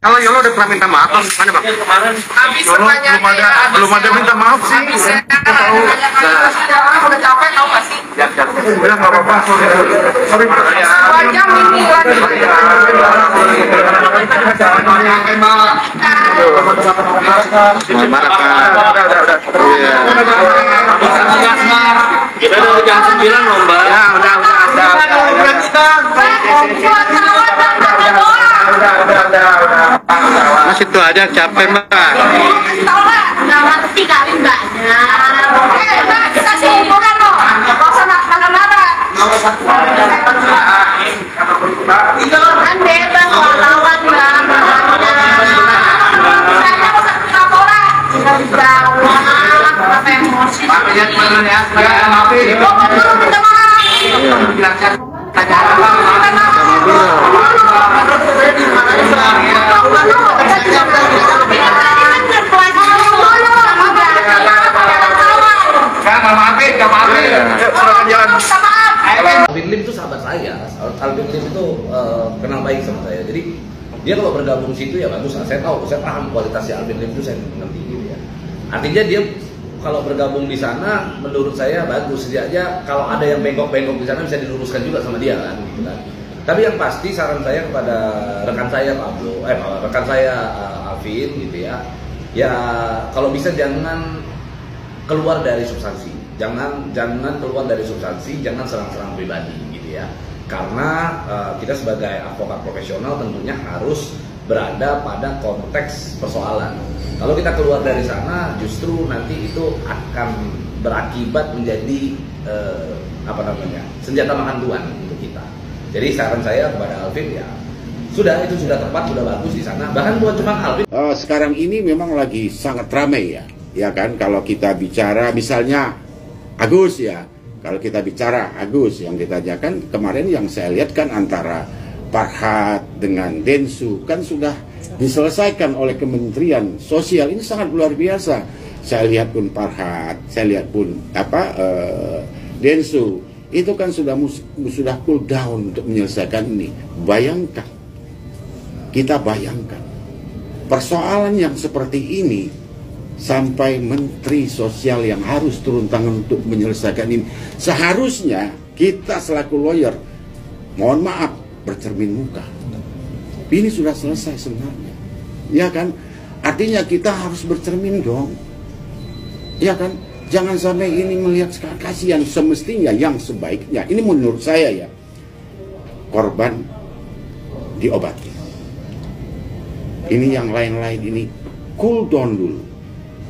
Kalau Yolo udah pernah minta maaf bang, mana bang? Yolo belum ada minta maaf sih. Tahu. Udah capek tau gak sih? Udah nggak apa-apa. Sorry bang. Wajah ini lagi. Udah. Kita udah jam 9 loh mbak. Ya udah. Mas itu aja capek mbak. Tau gak? Gak ngerti kali mbaknya. Mbak kita sih hiburan loh. Gak usah marah-marah. Kan bebas lawan mbak. Saya gak usah laporan. Tinggal dijawab. Kenapa emosi? Makanya kemarin ya. Pokoknya dulu minta maaf. Alvin Lim itu sahabat saya. Alvin Lim itu kenal baik sama saya. Jadi dia kalau bergabung situ ya bagus. Saya tahu, saya paham kualitas si Alvin Lim itu, saya mengerti gitu ya. Artinya dia kalau bergabung di sana menurut saya bagus. Setidaknya kalau ada yang bengkok-bengkok di sana bisa diluruskan juga sama dia kan, gitu kan. Tapi yang pasti saran saya kepada rekan saya Pablo, rekan saya Alvin gitu ya. Ya kalau bisa jangan keluar dari substansi. Jangan keluar dari substansi, jangan serang-serang pribadi gitu ya. Karena kita sebagai advokat profesional tentunya harus berada pada konteks persoalan. Kalau kita keluar dari sana justru nanti itu akan berakibat menjadi senjata makan tuan untuk kita. Jadi saran saya kepada Alvin ya itu sudah tepat, sudah bagus di sana. Bahkan bukan cuma Alvin. Sekarang ini memang lagi sangat ramai ya kan. Kalau kita bicara misalnya Agus ya, kalau kita bicara Agus yang kita ajakan kemarin yang saya lihat kan antara Farhad dengan Densu kan sudah diselesaikan oleh Kementerian Sosial. Ini sangat luar biasa. Saya lihat pun Farhad, saya lihat pun Densu itu kan sudah cool down untuk menyelesaikan ini. Bayangkan, kita bayangkan persoalan yang seperti ini sampai Menteri Sosial yang harus turun tangan untuk menyelesaikan ini. Seharusnya kita selaku lawyer, mohon maaf, bercermin muka. Ini sudah selesai sebenarnya, ya kan? Artinya kita harus bercermin dong, ya kan? Jangan sampai ini melihat kasihan. Semestinya yang sebaiknya, ini menurut saya ya, korban diobati. Ini yang lain-lain ini cool down dulu,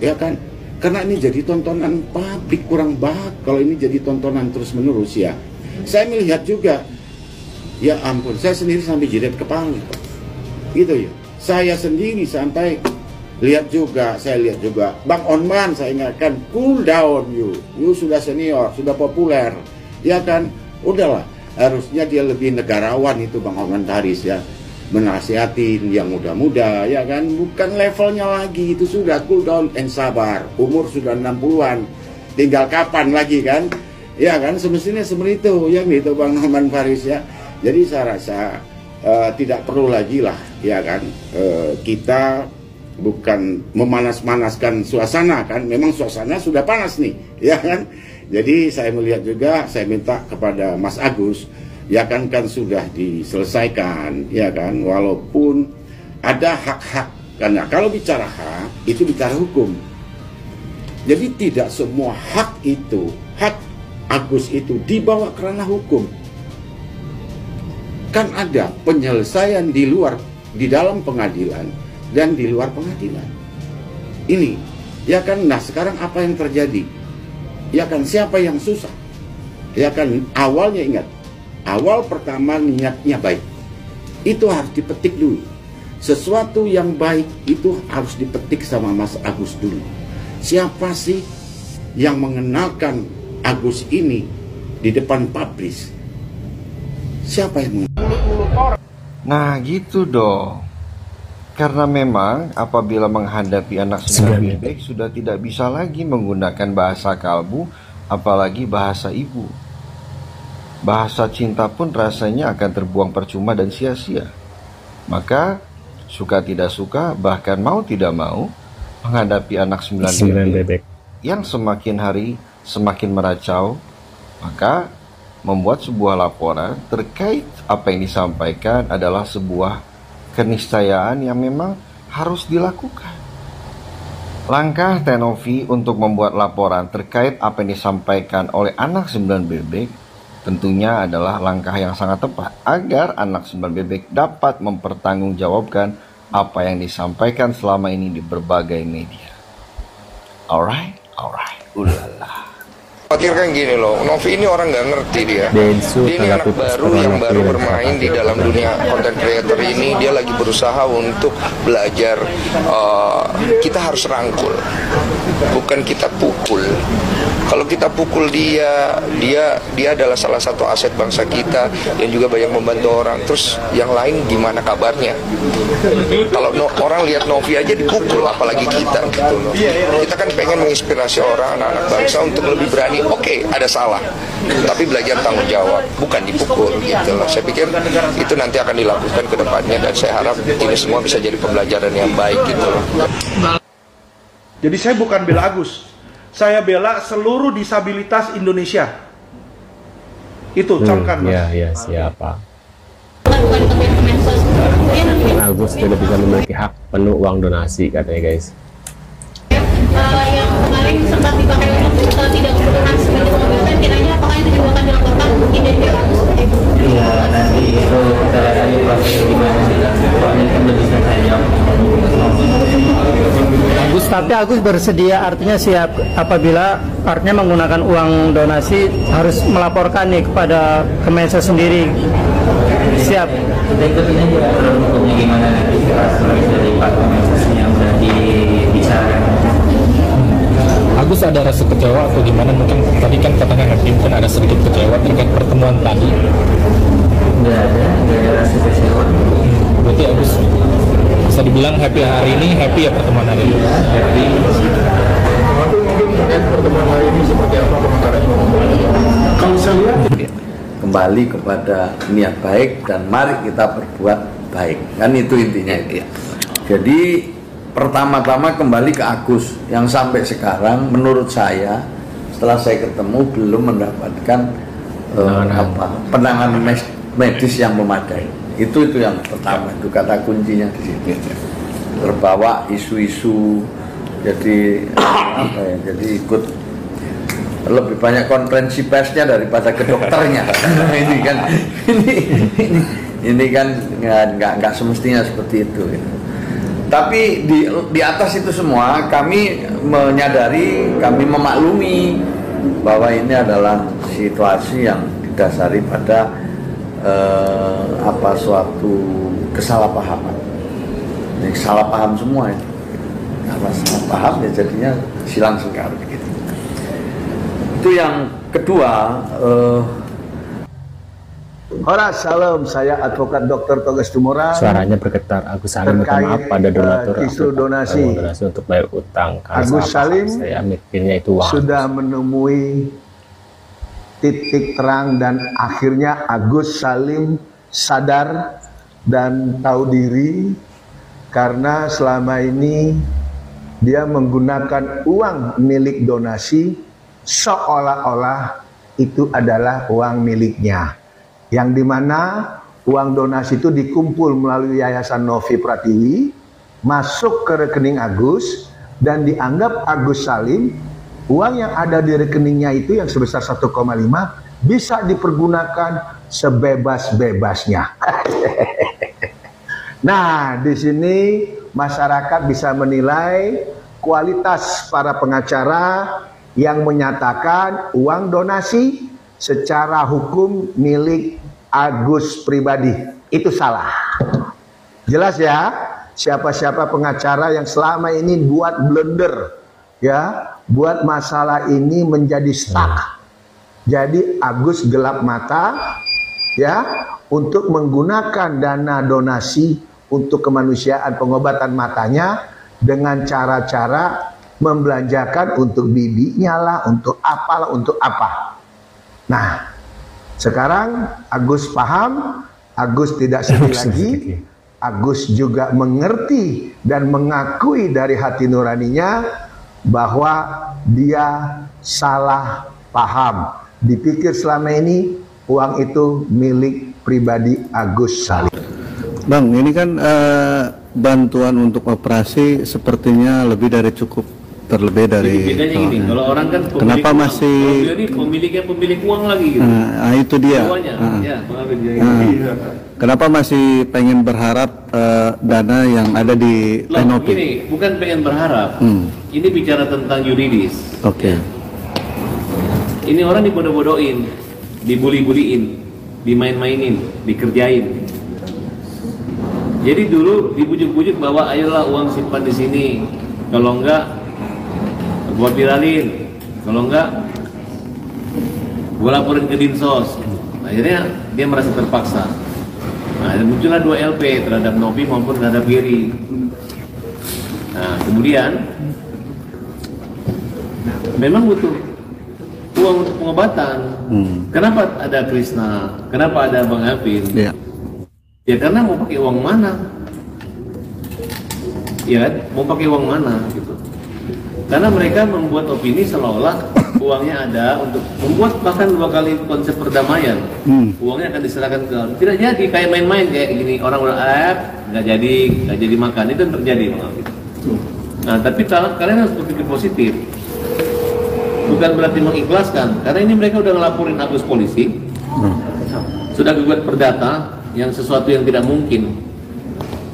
ya kan? Karena ini jadi tontonan publik kurang baik kalau ini jadi tontonan terus-menerus ya. Saya melihat juga, ya ampun, saya sendiri sampai jidat kepala, gitu ya. Saya sendiri sampai lihat juga, saya lihat juga Bang Onman, saya ingatkan, cool down you sudah senior, sudah populer, ya kan? Udahlah, harusnya dia lebih negarawan itu Bang Onman Taris ya, menasihatin yang muda-muda, ya kan? Bukan levelnya lagi, itu sudah cool down and sabar. Umur sudah 60-an, tinggal kapan lagi kan? Ya kan, semestinya seperti itu, ya gitu Bang Onman Faris ya. Jadi saya rasa tidak perlu lagi lah, ya kan? Kita bukan memanas-manaskan suasana kan, memang suasana sudah panas nih, ya kan? Jadi saya melihat juga, saya minta kepada Mas Agus, ya kan sudah diselesaikan, ya kan, walaupun ada hak-hak, karena kalau bicara hak itu bicara hukum. Jadi tidak semua hak itu, hak Agus itu dibawa kerana hukum. Kan ada penyelesaian di luar, di dalam pengadilan dan di luar pengadilan. Ini, ya kan, nah sekarang apa yang terjadi? Ya kan, siapa yang susah? Ya kan, awalnya ingat, awal pertama niatnya baik. Itu harus dipetik dulu. Sesuatu yang baik itu harus dipetik sama Mas Agus dulu. Siapa sih yang mengenalkan Agus ini di depan publis, siapa yang Nah gitu dong. Karena memang apabila menghadapi anak 9 bebek sudah tidak bisa lagi menggunakan bahasa kalbu, apalagi bahasa ibu. Bahasa cinta pun rasanya akan terbuang percuma dan sia-sia. Maka suka tidak suka, bahkan mau tidak mau, menghadapi anak 9 bebek yang semakin hari semakin meracau, maka membuat sebuah laporan terkait apa yang disampaikan adalah sebuah keniscayaan yang memang harus dilakukan. Langkah Tenovi untuk membuat laporan terkait apa yang disampaikan oleh anak 9 bebek tentunya adalah langkah yang sangat tepat agar anak 9 bebek dapat mempertanggungjawabkan apa yang disampaikan selama ini di berbagai media. Alright, ulala. Khawatir kan gini loh, Novi ini orang nggak ngerti dia. Dia ini anak baru yang baru bermain di dalam dunia content creator ini. Dia lagi berusaha untuk belajar. Kita harus rangkul, bukan kita pukul. Kalau kita pukul dia adalah salah satu aset bangsa kita yang juga banyak membantu orang. Terus yang lain gimana kabarnya? Kalau orang lihat Novi aja dipukul, apalagi kita gitu loh. Kita kan pengen menginspirasi orang, anak-anak bangsa untuk lebih berani. Oke, ada salah, tapi belajar tanggung jawab, bukan dipukul gitu loh. Saya pikir itu nanti akan dilakukan ke depannya dan saya harap ini semua bisa jadi pembelajaran yang baik gitu loh. Jadi saya bukan bela Agus, saya bela seluruh disabilitas Indonesia. Itu camkan Mas. Iya, siapa? Agus tidak bisa memiliki hak penuh uang donasi katanya guys. Yang kemarin sempat dipakai untuk tidak kebutuhan sebagai pengobatan, kiranya apakah itu juga akan dilaporkan mungkin dari Agus? Iya, nanti itu kita lihat lagi proses gimana soalnya kan lebih saya jawab. Agus, tapi Agus bersedia artinya siap apabila artinya menggunakan uang donasi harus melaporkan nih kepada Kemensos sendiri, siap. Kita ikutin aja aturan hukumnya gimana nanti dari Pak Kemensosnya yang udah dibicarakan. Agus ada rasa kecewa atau gimana? Mungkin tadi kan katanya hakim kan ada sedikit kecewa terkait pertemuan tadi. Nggak ada rasa kecewa. Berarti Agus bisa dibilang happy hari ini, happy ya pertemuan hari ini. Happy. Pertemuan hari ini seperti apa komentarnya? Kalau saya lihat kembali kepada niat baik dan mari kita berbuat baik, kan itu intinya itu ya. Jadi pertama-tama kembali ke Agus yang sampai sekarang menurut saya setelah saya ketemu belum mendapatkan penanganan medis yang memadai. Itu yang pertama, itu kata kuncinya di situ. Terbawa isu-isu, jadi jadi ikut lebih banyak konferensi persnya daripada ke dokternya. ini kan nggak semestinya seperti itu. Tapi di atas itu semua kami menyadari, kami memaklumi bahwa ini adalah situasi yang didasari pada suatu kesalahpahaman. Ini salah paham semua itu. Karena salah paham ya jadinya silang sengkar begitu. Itu yang kedua. Horas, salam, saya advokat Dr. Togas Tumorang. Suaranya bergetar. Agus Salim minta maaf pada donatur isu donasi untuk bayar utang. Agus Salim saya mikirnya itu sudah menemui titik terang dan akhirnya Agus Salim sadar dan tahu diri karena selama ini dia menggunakan uang milik donasi seolah-olah itu adalah uang miliknya. Yang dimana uang donasi itu dikumpul melalui Yayasan Novi Pratiwi, masuk ke rekening Agus, dan dianggap Agus Salim, uang yang ada di rekeningnya itu yang sebesar 1,5 bisa dipergunakan sebebas-bebasnya. Nah, di sini masyarakat bisa menilai kualitas para pengacara yang menyatakan uang donasi secara hukum milik Agus pribadi itu salah. Jelas ya, siapa-siapa pengacara yang selama ini buat blunder ya, buat masalah ini menjadi stuck Jadi Agus gelap mata ya untuk menggunakan dana donasi untuk kemanusiaan pengobatan matanya dengan cara-cara membelanjakan untuk bibinya lah, untuk apalah, untuk apa. Nah, sekarang Agus paham, Agus tidak sedih lagi, Agus juga mengerti dan mengakui dari hati nuraninya bahwa dia salah paham. Dipikir selama ini uang itu milik pribadi Agus Salim. Bang, ini kan bantuan untuk operasi sepertinya lebih dari cukup, terlebih dari. Jadi bedanya gini, kalau orang kan pemilik kenapa uang, masih jadi pemilik uang lagi gitu. Itu dia. Ya, Kenapa masih pengen berharap dana yang ada di NOP? Ini bukan pengen berharap. Ini bicara tentang yuridis. Oke. Ini orang dibodoh-bodohin, dibully-buliin, dimain-mainin, dikerjain. Jadi dulu dibujuk-bujuk bahwa ayolah uang simpan di sini, kalau enggak gua viralin, kalau enggak gua laporin ke Dinsos. Akhirnya dia merasa terpaksa. Nah, muncullah 2 LP terhadap Novi maupun terhadap Giri. Nah, kemudian memang butuh uang untuk pengobatan. Kenapa ada Krisna? Kenapa ada Bang Alvin? Ya karena mau pakai uang mana? Ya kan? Mau pakai uang mana gitu. Karena mereka membuat opini seolah-olah uangnya ada untuk membuat bahkan 2 kali konsep perdamaian. Uangnya akan diserahkan ke tidak jadi, kayak main-main kayak gini, orang nggak jadi makan, itu yang terjadi. Nah, tapi kalian harus berpikir positif. Bukan berarti mengikhlaskan, karena ini mereka udah ngelaporin Agus polisi, sudah gugat perdata yang sesuatu yang tidak mungkin.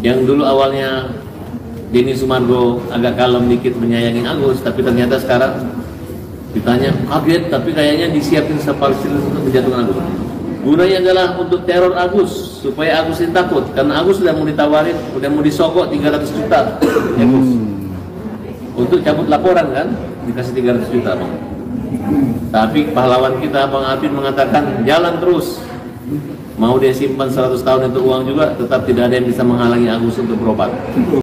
Yang dulu awalnya Denny Sumargo agak kalem dikit menyayangi Agus, tapi ternyata sekarang ditanya kaget, tapi kayaknya disiapin sepalsil untuk menjatuhkan Agus. Gunanya adalah untuk teror Agus, supaya Agus ini takut, karena Agus sudah mau ditawarin, udah mau disogok 300 juta Agus. Untuk cabut laporan kan, dikasih 300 juta Bang. Tapi pahlawan kita Bang Alvin mengatakan jalan terus. Mau dia simpan 100 tahun itu uang juga, tetap tidak ada yang bisa menghalangi Agus untuk berobat.